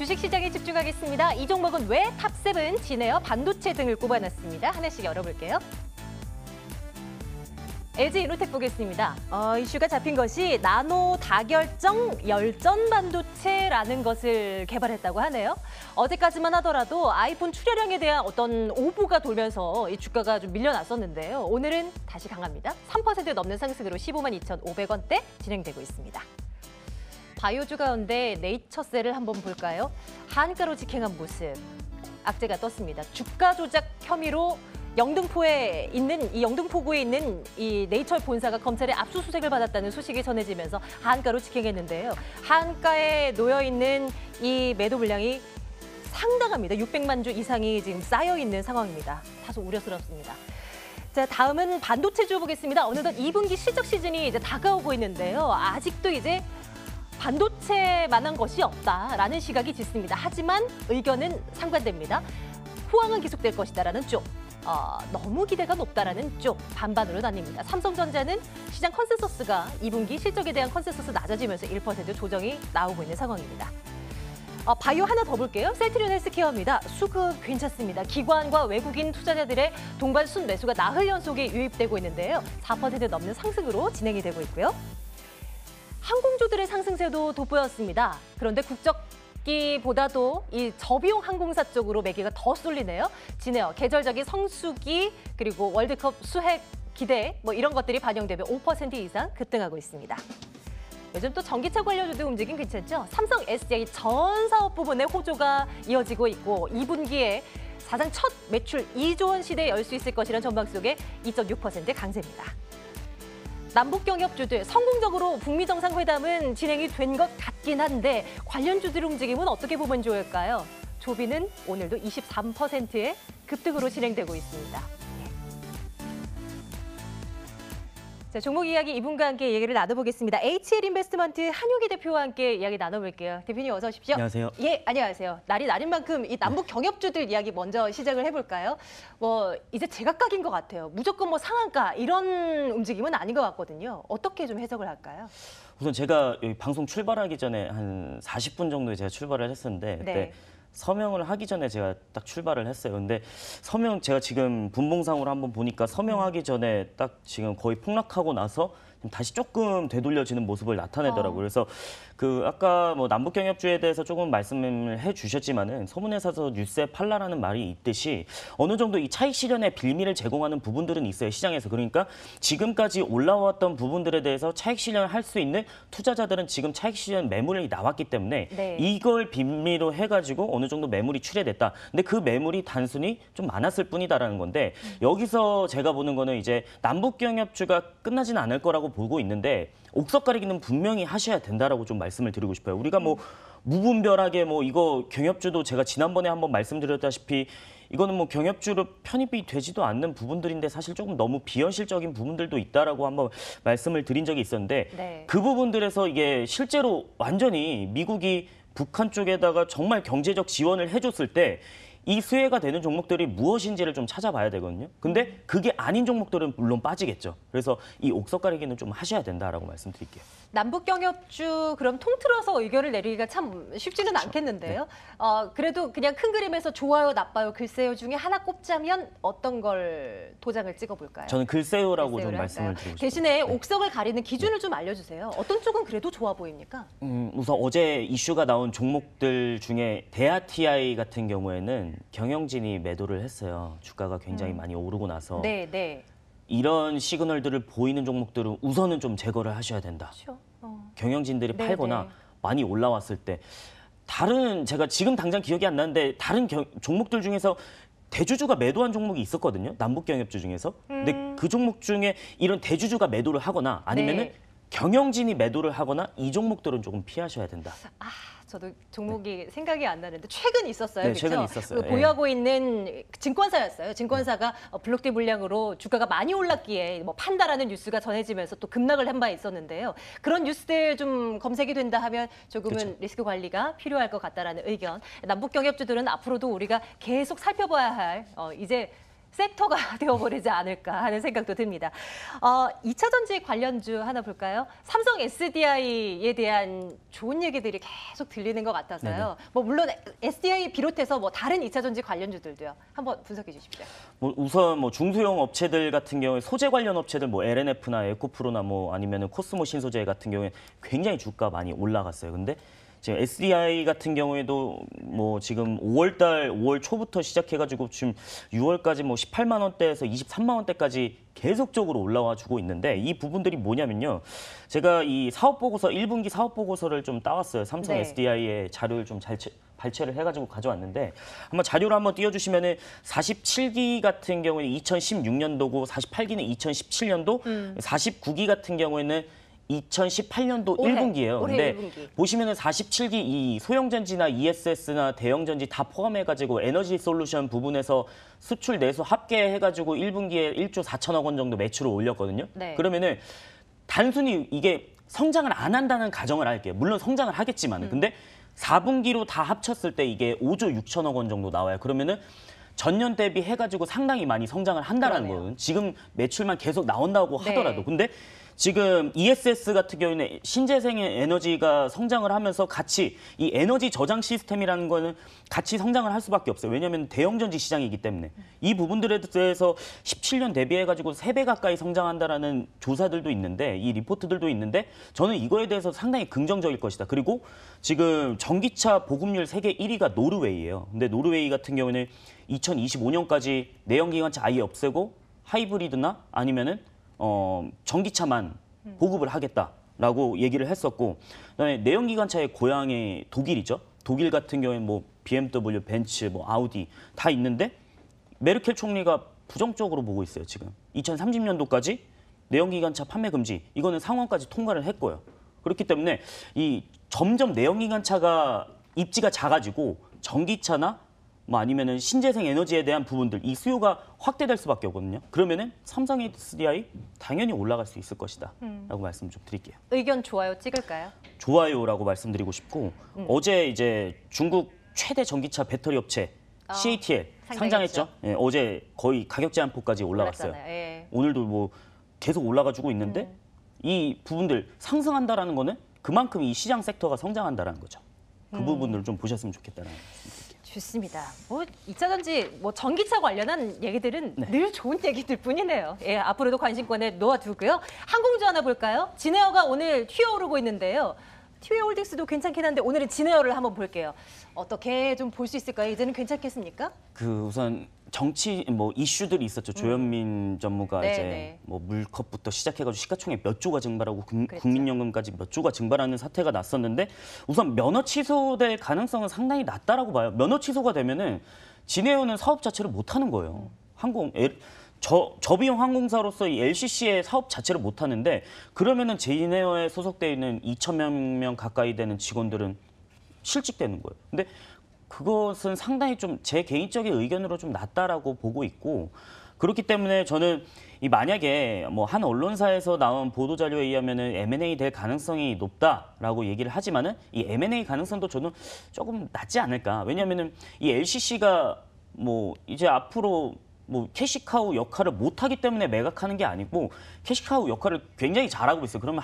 주식시장에 집중하겠습니다. 이 종목은 왜 탑7, 진에어, 반도체 등을 꼽아놨습니다. 하나씩 열어볼게요. LG이노텍 보겠습니다. 이슈가 잡힌 것이 나노 다결정 열전 반도체라는 것을 개발했다고 하네요. 어제까지만 하더라도 아이폰 출하량에 대한 어떤 오보가 돌면서 이 주가가 좀 밀려났었는데요. 오늘은 다시 강합니다. 3% 넘는 상승으로 15만 2,500원대 진행되고 있습니다. 바이오주 가운데 네이처셀을 한번 볼까요? 한가로 직행한 모습, 악재가 떴습니다. 주가 조작 혐의로 영등포구에 있는 이 네이처 본사가 검찰의 압수수색을 받았다는 소식이 전해지면서 한가로 직행했는데요. 한가에 놓여 있는 이 매도 물량이 상당합니다. 600만 주 이상이 지금 쌓여 있는 상황입니다. 다소 우려스럽습니다. 자, 다음은 반도체주 보겠습니다. 어느덧 2분기 실적 시즌이 이제 다가오고 있는데요. 아직도 이제 반도체만한 것이 없다라는 시각이 짙습니다. 하지만 의견은 상반됩니다. 호황은 계속될 것이다라는 쪽, 너무 기대가 높다라는 쪽 반반으로 나뉩니다. 삼성전자는 시장 컨센서스가 2분기 실적에 대한 컨센서스 낮아지면서 1% 조정이 나오고 있는 상황입니다. 바이오 하나 더 볼게요. 셀트리온 헬스케어입니다. 수급 괜찮습니다. 기관과 외국인 투자자들의 동반 순매수가 나흘 연속에 유입되고 있는데요. 4% 넘는 상승으로 진행이 되고 있고요. 항공주들의 상승세도 돋보였습니다. 그런데 국적기보다도 이 저비용 항공사 쪽으로 매기가 더 쏠리네요. 진에어, 계절적인 성수기 그리고 월드컵 수핵 기대 이런 것들이 반영되며 5% 이상 급등하고 있습니다. 요즘 또 전기차 관련주도 움직임 괜찮죠? 삼성 SDI 전 사업 부분의 호조가 이어지고 있고 2분기에 사상 첫 매출 2조 원 시대에 열 수 있을 것이라는 전망 속에 2.6% 강세입니다. 남북 경협주들 성공적으로 북미 정상회담은 진행이 된 것 같긴 한데 관련주들 움직임은 어떻게 보면 좋을까요? 조비는 오늘도 23%의 급등으로 진행되고 있습니다. 자, 종목 이야기 이분과 함께 얘기를 나눠보겠습니다. HL인베스트먼트 한효기 대표와 함께 이야기 나눠볼게요. 대표님 어서 오십시오. 안녕하세요. 예, 안녕하세요. 날이 날인 만큼 이 남북 경협주들 이야기 먼저 시작을 해볼까요? 이제 제각각인 것 같아요. 무조건 상한가 이런 움직임은 아닌 것 같거든요. 어떻게 좀 해석을 할까요? 우선 제가 여기 방송 출발하기 전에 한 40분 정도에 제가 출발을 했었는데 그때 네. 서명을 하기 전에 제가 딱 출발을 했어요. 근데 서명 제가 지금 분봉상으로 한번 보니까 서명하기 전에 딱 지금 거의 폭락하고 나서 다시 조금 되돌려지는 모습을 나타내더라고요. 그래서 아까 남북 경협주에 대해서 조금 말씀을 해주셨지만은 서문회사에서 뉴스에 팔라라는 말이 있듯이 어느 정도 이 차익 실현의 빌미를 제공하는 부분들은 있어요, 시장에서. 그러니까 지금까지 올라왔던 부분들에 대해서 차익 실현을 할 수 있는 투자자들은 지금 차익 실현 매물이 나왔기 때문에 네. 이걸 빌미로 해가지고 어느 정도 매물이 출회됐다. 근데 그 매물이 단순히 좀 많았을 뿐이다라는 건데 여기서 제가 보는 거는 이제 남북 경협주가 끝나지는 않을 거라고 보고 있는데 옥석 가리기는 분명히 하셔야 된다라고 좀 말씀을 드리고 싶어요. 우리가 무분별하게 이거 경협주도 제가 지난번에 한번 말씀드렸다시피 이거는 경협주로 편입이 되지도 않는 부분들인데 사실 조금 너무 비현실적인 부분들도 있다라고 한번 말씀을 드린 적이 있었는데 네. 그 부분들에서 이게 실제로 완전히 미국이 북한 쪽에다가 정말 경제적 지원을 해줬을 때 이 수혜가 되는 종목들이 무엇인지를 좀 찾아봐야 되거든요. 근데 그게 아닌 종목들은 물론 빠지겠죠. 그래서 이 옥석 가리기는 좀 하셔야 된다라고 말씀드릴게요. 남북 경협주 그럼 통틀어서 의견을 내리기가 참 쉽지는 않겠는데요. 그래도 그냥 큰 그림에서 좋아요, 나빠요, 글쎄요 중에 하나 꼽자면 어떤 걸 도장을 찍어볼까요? 저는 글쎄요라고 좀 글쎄요를 말씀을 할까요? 드리고 싶어요. 대신에 옥석을 가리는 기준을 좀 알려주세요. 어떤 쪽은 그래도 좋아 보입니까? 우선 어제 이슈가 나온 종목들 중에 대아TI 같은 경우에는 경영진이 매도를 했어요. 주가가 굉장히 많이 오르고 나서. 네, 네. 이런 시그널들을 보이는 종목들은 우선은 좀 제거를 하셔야 된다. 그렇죠. 경영진들이 네, 팔거나 네. 많이 올라왔을 때 제가 지금 당장 기억이 안 나는데 다른 종목들 중에서 대주주가 매도한 종목이 있었거든요. 남북 경협주 중에서. 근데 그 종목 중에 이런 대주주가 매도를 하거나 아니면은 네. 경영진이 매도를 하거나 이 종목들은 조금 피하셔야 된다. 저도 종목이 생각이 안 나는데 최근 있었어요. 네, 그렇죠? 최근 있었어요. 보유하고 있는 증권사였어요. 증권사가 블록대 물량으로 주가가 많이 올랐기에 판다라는 뉴스가 전해지면서 또 급락을 한 바 있었는데요. 그런 뉴스들 좀 검색이 된다 하면 조금은 그렇죠. 리스크 관리가 필요할 것 같다라는 의견. 남북 경협주들은 앞으로도 우리가 계속 살펴봐야 할 이제 섹터가 되어버리지 않을까 하는 생각도 듭니다. 2차 전지 관련주 하나 볼까요? 삼성 SDI에 대한 좋은 얘기들이 계속 들리는 것 같아서요. 네네. 뭐 물론 SDI 비롯해서 뭐 다른 2차 전지 관련주들도요. 한번 분석해 주십시오. 뭐 우선 뭐 중소형 업체들 같은 경우에 소재 관련 업체들 뭐 LNF나 에코프로나 뭐 아니면은 코스모 신소재 같은 경우에 굉장히 주가 많이 올라갔어요. 근데 지금 SDI 같은 경우에도 뭐 지금 5월 초부터 시작해가지고 지금 6월까지 뭐 18만 원대에서 23만 원대까지 계속적으로 올라와 주고 있는데 이 부분들이 뭐냐면요. 제가 이 사업 보고서 1분기 사업 보고서를 좀 따왔어요. 삼성 네. SDI의 자료를 좀 발췌를 해가지고 가져왔는데 한번 자료를 한번 띄워주시면은 47기 같은 경우에는 2016년도고 48기는 2017년도, 49기 같은 경우에는 2018년도 올해, 1분기예요. 올해 근데 1분기. 보시면은 47기 이 소형전지나 ESS나 대형전지 다 포함해가지고 에너지 솔루션 부분에서 수출 내수 합계해가지고 1분기에 1조 4천억 원 정도 매출을 올렸거든요. 네. 그러면은 단순히 이게 성장을 안 한다는 가정을 할게요. 물론 성장을 하겠지만, 근데 4분기로 다 합쳤을 때 이게 5조 6천억 원 정도 나와요. 그러면은 전년 대비 해가지고 상당히 많이 성장을 한다는 그러네요. 거예요. 지금 매출만 계속 나온다고 네. 하더라도. 근데 지금 ESS 같은 경우에는 신재생 에너지가 성장을 하면서 같이 이 에너지 저장 시스템이라는 거는 같이 성장을 할 수밖에 없어요. 왜냐하면 대형전지 시장이기 때문에. 이 부분들에 대해서 17년 대비해가지고 3배 가까이 성장한다라는 조사들도 있는데 이 리포트들도 있는데 저는 이거에 대해서 상당히 긍정적일 것이다. 그리고 지금 전기차 보급률 세계 1위가 노르웨이예요. 근데 노르웨이 같은 경우는 2025년까지 내연기관차 아예 없애고 하이브리드나 아니면은 전기차만 보급을 하겠다라고 얘기를 했었고, 그다음에 내연기관차의 고향이 독일이죠. 독일 같은 경우에는 뭐 BMW, 벤츠, 뭐 아우디 다 있는데 메르켈 총리가 부정적으로 보고 있어요. 지금 2030년도까지 내연기관차 판매 금지 이거는 상원까지 통과를 했고요. 그렇기 때문에 이 점점 내연기관차가 입지가 작아지고 전기차나 뭐 아니면은 신재생 에너지에 대한 부분들 이 수요가 확대될 수밖에 없거든요. 그러면은 삼성 SDI 당연히 올라갈 수 있을 것이다라고 말씀 좀 드릴게요. 의견 좋아요 찍을까요? 좋아요라고 말씀드리고 싶고 어제 이제 중국 최대 전기차 배터리 업체 CATL 상장했죠. 예, 어제 거의 가격 제한폭까지 올라갔어요. 올랐잖아요. 예. 오늘도 뭐 계속 올라가지고 있는데 이 부분들 상승한다라는 거는 그만큼 이 시장 섹터가 성장한다라는 거죠. 그 부분들을 좀 보셨으면 좋겠다는 말씀드릴게요. 좋습니다. 뭐 2차 전지, 뭐 전기차 관련한 얘기들은 네. 늘 좋은 얘기들 뿐이네요. 예, 앞으로도 관심권에 놓아두고요. 항공주 하나 볼까요? 진에어가 오늘 튀어오르고 있는데요. 튀어홀딩스도 괜찮긴 한데 오늘은 진에어를 한번 볼게요. 어떻게 좀 볼 수 있을까요? 이제는 괜찮겠습니까? 그 우선 정치 뭐 이슈들이 있었죠. 조현민 전무가 네, 이제 네. 뭐 물컵부터 시작해가지고 시가총액 몇 조가 증발하고 그랬죠. 국민연금까지 몇 조가 증발하는 사태가 났었는데 우선 면허 취소될 가능성은 상당히 낮다라고 봐요. 면허 취소가 되면은 진에어는 사업 자체를 못 하는 거예요. 저비용 항공사로서 이 LCC의 사업 자체를 못 하는데 그러면은 진에어에 소속돼 있는 2,000여 명 가까이 되는 직원들은 실직되는 거예요. 근데 그것은 상당히 좀 제 개인적인 의견으로 좀 낮다라고 보고 있고 그렇기 때문에 저는 이 만약에 뭐 한 언론사에서 나온 보도 자료에 의하면은 M&A 될 가능성이 높다라고 얘기를 하지만은 이 M&A 가능성도 저는 조금 낮지 않을까. 왜냐하면은 이 LCC가 뭐 이제 앞으로 뭐 캐시카우 역할을 못하기 때문에 매각하는 게 아니고 캐시카우 역할을 굉장히 잘하고 있어요. 그러면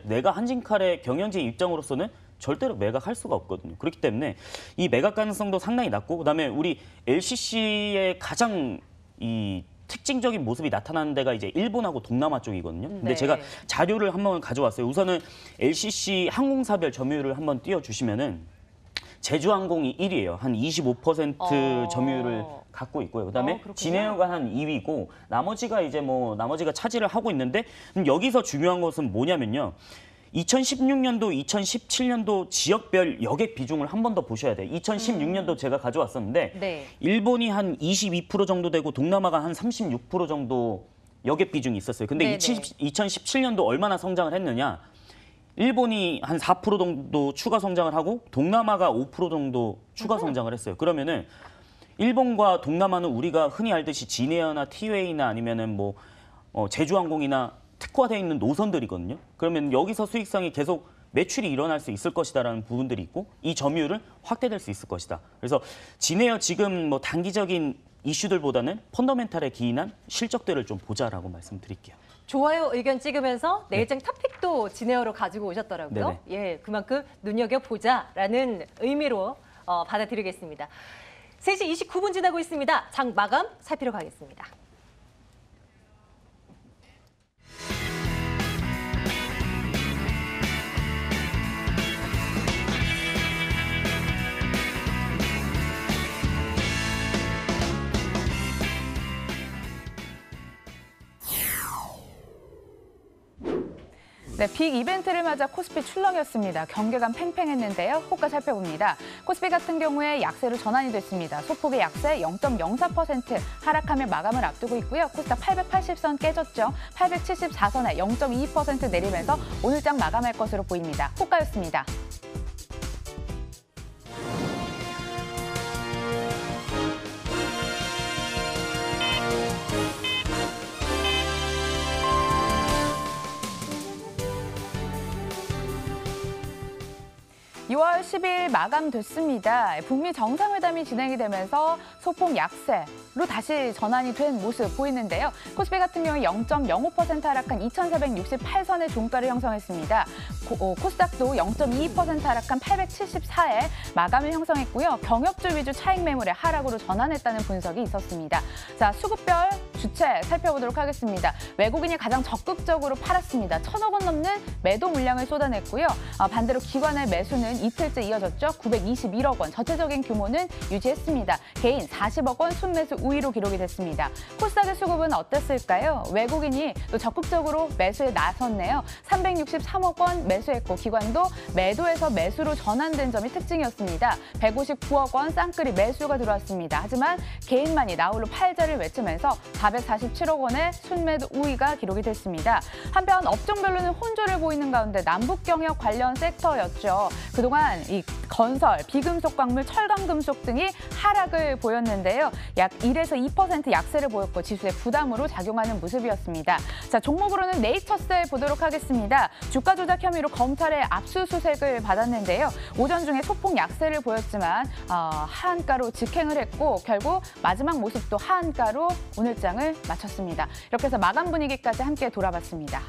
내가 한진칼의 경영진 입장으로서는 절대로 매각할 수가 없거든요. 그렇기 때문에 이 매각 가능성도 상당히 낮고 그다음에 우리 LCC의 가장 이 특징적인 모습이 나타나는 데가 이제 일본하고 동남아 쪽이거든요. 근데 네. 제가 자료를 한번 가져왔어요. 우선은 LCC 항공사별 점유율을 한번 띄워주시면은 제주항공이 1위예요. 한 25% 점유율을 갖고 있고요. 그다음에 그렇군요. 진에어가 한 2위고 나머지가 이제 뭐 나머지가 차지를 하고 있는데 여기서 중요한 것은 뭐냐면요. 2016년도, 2017년도 지역별 여객 비중을 한 번 더 보셔야 돼요. 2016년도 제가 가져왔었는데 네. 일본이 한 22% 정도 되고 동남아가 한 36% 정도 여객 비중이 있었어요. 근데 네네. 2017년도 얼마나 성장을 했느냐? 일본이 한 4% 정도 추가 성장을 하고 동남아가 5% 정도 추가 성장을 했어요. 그러면은 일본과 동남아는 우리가 흔히 알듯이 진에어나 티웨이나 아니면은 뭐 제주항공이나 특화되어 있는 노선들이거든요. 그러면 여기서 수익성이 계속 매출이 일어날 수 있을 것이다라는 부분들이 있고 이 점유율은 확대될 수 있을 것이다. 그래서 진에어 지금 뭐 단기적인 이슈들보다는 펀더멘탈에 기인한 실적들을 좀 보자라고 말씀드릴게요. 좋아요 의견 찍으면서 내일장 탑픽도 진에어로 가지고 오셨더라고요. 네네. 예, 그만큼 눈여겨보자라는 의미로 받아들이겠습니다. 3시 29분 지나고 있습니다. 장 마감 살피러 가겠습니다. 네, 빅 이벤트를 맞아 코스피 출렁였습니다. 경계감 팽팽했는데요. 호가 살펴봅니다. 코스피 같은 경우에 약세로 전환이 됐습니다. 소폭의 약세 0.04% 하락하며 마감을 앞두고 있고요. 코스닥 880선 깨졌죠. 874선에 0.22% 내리면서 오늘장 마감할 것으로 보입니다. 호가였습니다. (6월 10일) 마감됐습니다. 북미 정상회담이 진행이 되면서 소폭 약세로 다시 전환이 된 모습 보이는데요. 코스피 같은 경우 0.05% 하락한 2,468선의 종가를 형성했습니다. 코스닥도 0.22% 하락한 874에 마감을 형성했고요. 경역주 위주 차익 매물의 하락으로 전환했다는 분석이 있었습니다. 자, 수급별 주체 살펴보도록 하겠습니다. 외국인이 가장 적극적으로 팔았습니다. 1,000억 원 넘는 매도 물량을 쏟아냈고요. 반대로 기관의 매수는 이틀째 이어졌죠. 921억 원, 전체적인 규모는 유지했습니다. 개인 40억 원 순매수 우위로 기록이 됐습니다. 코스닥의 수급은 어땠을까요? 외국인이 또 적극적으로 매수에 나섰네요. 363억 원 매수했고 기관도 매도에서 매수로 전환된 점이 특징이었습니다. 159억 원 쌍끌이 매수가 들어왔습니다. 하지만 개인만이 나홀로 팔자를 외치면서 447억 원의 순매도 우위가 기록이 됐습니다. 한편 업종별로는 혼조를 보이는 가운데 남북경협 관련 섹터였죠. 그동안 이 건설, 비금속 광물, 철강금속 등이 하락을 보였는데요. 약 1에서 2% 약세를 보였고 지수에 부담으로 작용하는 모습이었습니다. 자, 종목으로는 네이처셀 보도록 하겠습니다. 주가 조작 혐의로 검찰의 압수수색을 받았는데요. 오전 중에 소폭 약세를 보였지만 하한가로 직행을 했고 결국 마지막 모습도 하한가로 오늘 장을 마쳤습니다. 이렇게 해서 마감 분위기까지 함께 돌아봤습니다.